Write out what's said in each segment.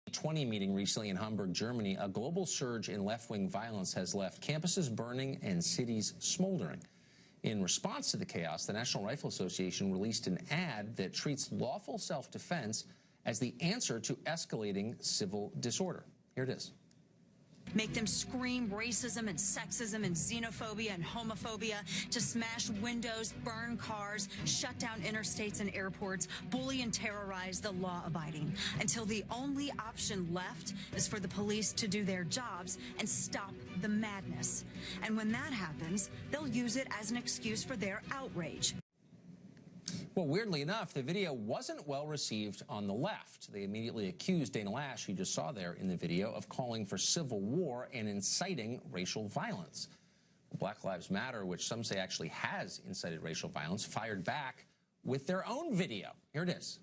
G20 meeting recently in Hamburg, Germany, a global surge in left-wing violence has left campuses burning and cities smoldering. In response to the chaos, the National Rifle Association released an ad that treats lawful self-defense as the answer to escalating civil disorder. Here it is. Make them scream racism and sexism and xenophobia and homophobia, to smash windows, burn cars, shut down interstates and airports, bully and terrorize the law-abiding, until the only option left is for the police to do their jobs and stop the madness. And when that happens, they'll use it as an excuse for their outrage. Well, weirdly enough, the video wasn't well received on the left. They immediately accused Dana Loesch, who you just saw there in the video, of calling for civil war and inciting racial violence. Black Lives Matter, which some say actually has incited racial violence, fired back with their own video. Here it is.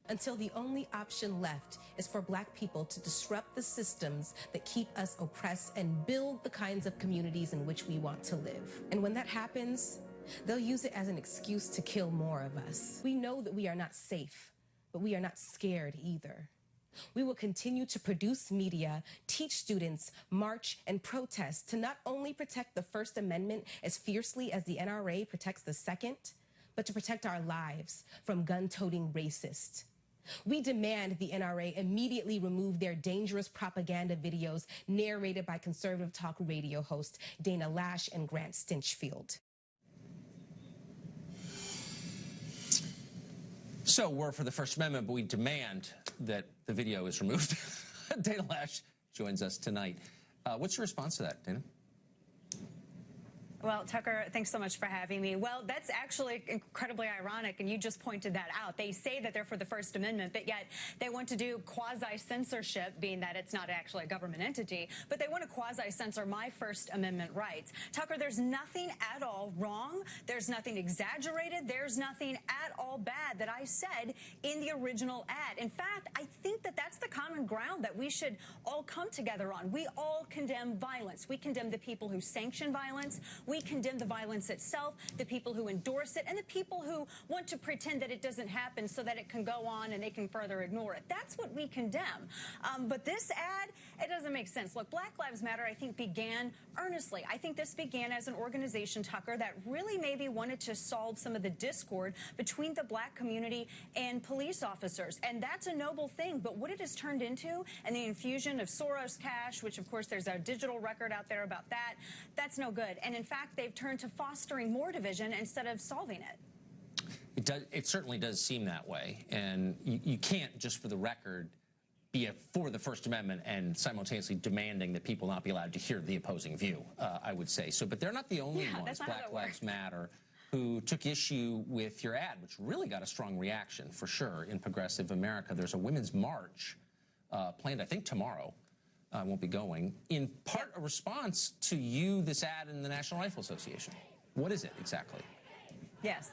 Until the only option left is for Black people to disrupt the systems that keep us oppressed and build the kinds of communities in which we want to live. And when that happens, they'll use it as an excuse to kill more of us. We know that we are not safe, but we are not scared either. We will continue to produce media, teach students, march, and protest to not only protect the First Amendment as fiercely as the NRA protects the Second, but to protect our lives from gun-toting racists. We demand the NRA immediately remove their dangerous propaganda videos narrated by conservative talk radio hosts Dana Loesch and Grant Stinchfield. So we're for the First Amendment, but we demand that the video is removed. Dana Loesch joins us tonight. What's your response to that, Dana? Well, Tucker, thanks so much for having me. Well, that's actually incredibly ironic, and you just pointed that out. They say that they're for the First Amendment, but yet they want to do quasi-censorship, being that it's not actually a government entity, but they want to quasi-censor my First Amendment rights. Tucker, there's nothing at all wrong. There's nothing exaggerated. There's nothing at all bad that I said in the original ad. In fact, I think that that's the common ground that we should all come together on. We all condemn violence. We condemn the people who sanction violence. We condemn the violence itself, the people who endorse it, and the people who want to pretend that it doesn't happen so that it can go on and they can further ignore it. That's what we condemn. But this ad, it doesn't make sense. Look, Black Lives Matter, I think, began earnestly. I think this began as an organization, Tucker, that really maybe wanted to solve some of the discord between the Black community and police officers. And that's a noble thing. But what it has turned into, and the infusion of Soros cash, which, of course, there's a digital record out there about that, that's no good. And in fact, they've turned to fostering more division instead of solving it. It certainly does seem that way. And you can't, just for the record, be for the First Amendment and simultaneously demanding that people not be allowed to hear the opposing view, I would say. So, but they're not the only ones, Black Lives Matter, who took issue with your ad, which really got a strong reaction, for sure, in progressive America. There's a women's march planned, I think, tomorrow. I won't be going, in part a response to this ad in the National Rifle Association. What is it exactly? Yes.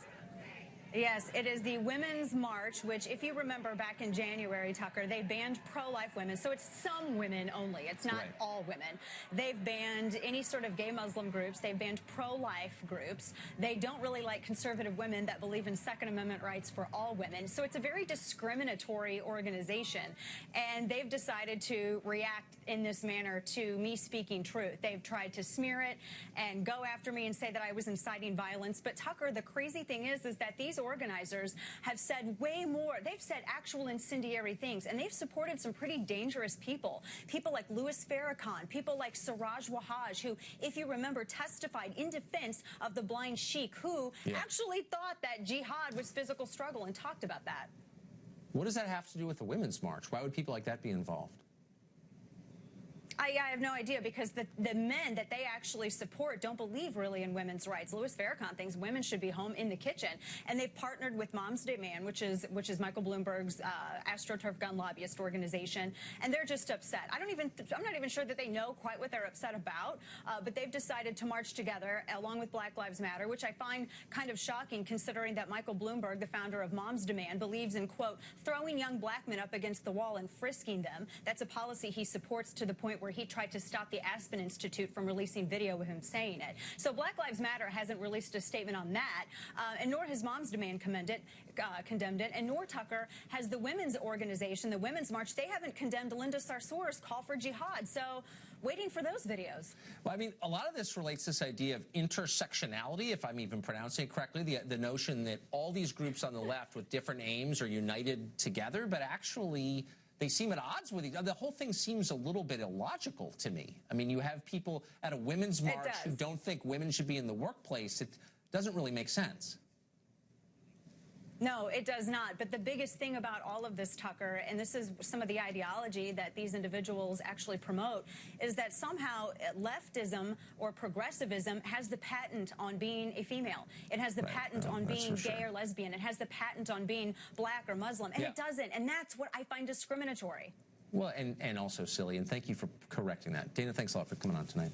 Yes, it is the Women's March, which, if you remember back in January, Tucker, they banned pro-life women. So it's some women only. It's not all women. They've banned any sort of gay Muslim groups. They've banned pro-life groups. They don't really like conservative women that believe in Second Amendment rights for all women. So it's a very discriminatory organization. And they've decided to react in this manner to me speaking truth. They've tried to smear it and go after me and say that I was inciting violence. But, Tucker, the crazy thing is that these organizers have said way more. They've said actual incendiary things, and they've supported some pretty dangerous people. People like Louis Farrakhan, people like Siraj Wahhaj, who, if you remember, testified in defense of the blind sheik, who actually thought that jihad was physical struggle and talked about that. What does that have to do with the Women's March? Why would people like that be involved? I have no idea, because the men that they actually support don't believe really in women's rights. Louis Farrakhan thinks women should be home in the kitchen, and they've partnered with Moms Demand, which is Michael Bloomberg's AstroTurf gun lobbyist organization, and they're just upset. I'm not even sure that they know quite what they're upset about, but they've decided to march together along with Black Lives Matter, which I find kind of shocking, considering that Michael Bloomberg, the founder of Moms Demand, believes in, quote, throwing young black men up against the wall and frisking them. That's a policy he supports to the point where he tried to stop the Aspen Institute from releasing video of him saying it. So Black Lives Matter hasn't released a statement on that, and nor has Moms Demand condemned it, and nor Tucker has the women's organization, the Women's March. They haven't condemned Linda Sarsour's call for jihad. So waiting for those videos. Well, I mean, a lot of this relates to this idea of intersectionality, if I'm even pronouncing it correctly, the notion that all these groups on the left with different aims are united together, but actually they seem at odds with each other. The whole thing seems a little bit illogical to me. I mean, you have people at a women's march who don't think women should be in the workplace. It doesn't really make sense. No, it does not. But the biggest thing about all of this, Tucker, and this is some of the ideology that these individuals actually promote, is that somehow leftism or progressivism has the patent on being a female. It has the patent on being gay or lesbian. It has the patent on being black or Muslim. And it doesn't. And that's what I find discriminatory. Well, and also silly. And thank you for correcting that. Dana, thanks a lot for coming on tonight.